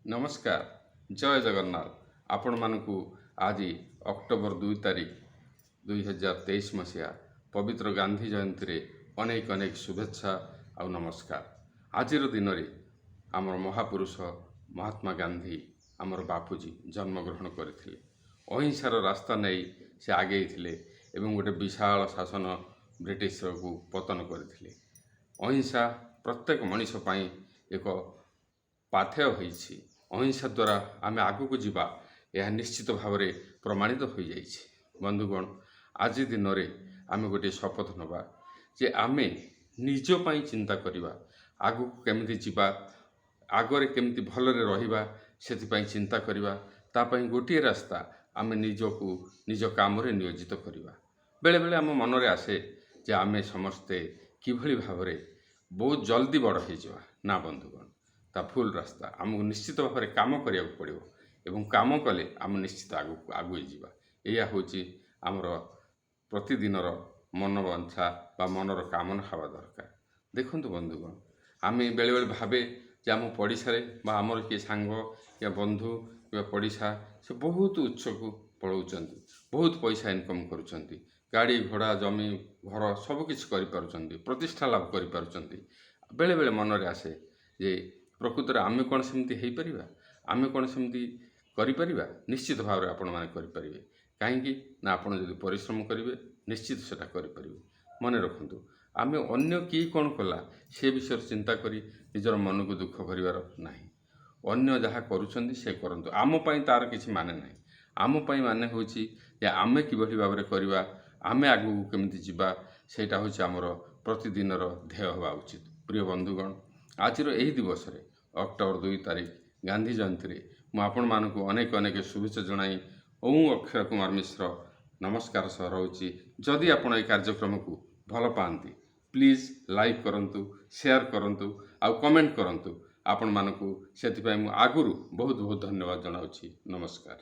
नमस्कार जय जगन्नाथ आपण मानकु आज अक्टोबर 2 तारीख 2023 मसीहा पवित्र गांधी जयंती रे अनेक अनेक शुभेच्छा और नमस्कार। आज दिन में आमर महापुरुष महात्मा गांधी आमर बापूजी जन्मग्रहण करथिले। अहिंसार रास्ता नहीं से आगे एवं गोटे विशाल शासन ब्रिटिश को पतन करथिले। अहिंसा प्रत्येक मनीष पई एक पाथेय होइछि। अहिंसा द्वारा आम आगु को जीवा यह निश्चित भाव में प्रमाणित हो जाइछि। बंधुगण आज दिन में आम गोटे शपथ नवा जे आमे निज पई चिंता करिबा, आगु केमिति जीवा, आगरे केमिति भलरे रहिबा सेति चिंता करिबा। तापई गोटे रास्ता आम निजको निज काम रे नियोजित करिबा। बेले बेले आम मन रे आसे जे आमे समस्ते किभली भाव में बहुत जल्दी बड़ हो जावा ना बंधुगण, ता फुल रास्ता आमको निश्चित भाव में काम करिया पड़िबो एवं काम कले आम निश्चित आगु जीवा। यह हूँ आमर प्रतिदिनर मनवांछा बा मनर कामना हवा दरकार। देखंतु बंधुगण आम बेले बेले भावे जे आम पड़िशारे बा आमर किए सांग या बंधु या पड़िशा से बहुत उच्च को पढ़ाउछंती, बहुत पैसा इनकम करुछंती, गाड़ी घोड़ा जमी घर सबकिछ करिपारुछंती, प्रतिष्ठा लाभ करिपारुछंती। बेले बेले मन रे आसे जे प्रकृत आमे कौन सेमती हो पारिबा, आमे कौन सेमती करिपरिबा। निश्चित भाव में आपण माने करिपरिबे, काहेकि ना आपण जदि परिश्रम करिवे निश्चित सेटा करिपरिबे। मने रखंतु आमे अन्य की कौन कला से विषय चिंता करी निजर मन को दुख करिवार नाही। अन्य जहाँ करुछंती से करंतु, आम पई तार किछि माने नाही। आम पई माने होछि जे आमे किभली भाव में करिवा, आमे आगु केमिति जीवा, सेटा होछि हमर प्रतिदिनर ध्येय होवा उचित। प्रिय बंधुगण आज यही दिवस रे अक्टोबर 2 तारीख गांधी जयंती रे मु आपण मानकु अनेक अनेक शुभेच्छा जणाई ओं अक्षय कुमार मिश्र नमस्कार सह रहउछि। जदि आपण ए कार्यक्रम को भल पाती प्लीज लाइक करंतु, शेयर करंतु आउ कमेंट करंतु। आपण मानकु सेति पई मु आगुरु बहुत बहुत धन्यवाद जणाउछि। नमस्कार।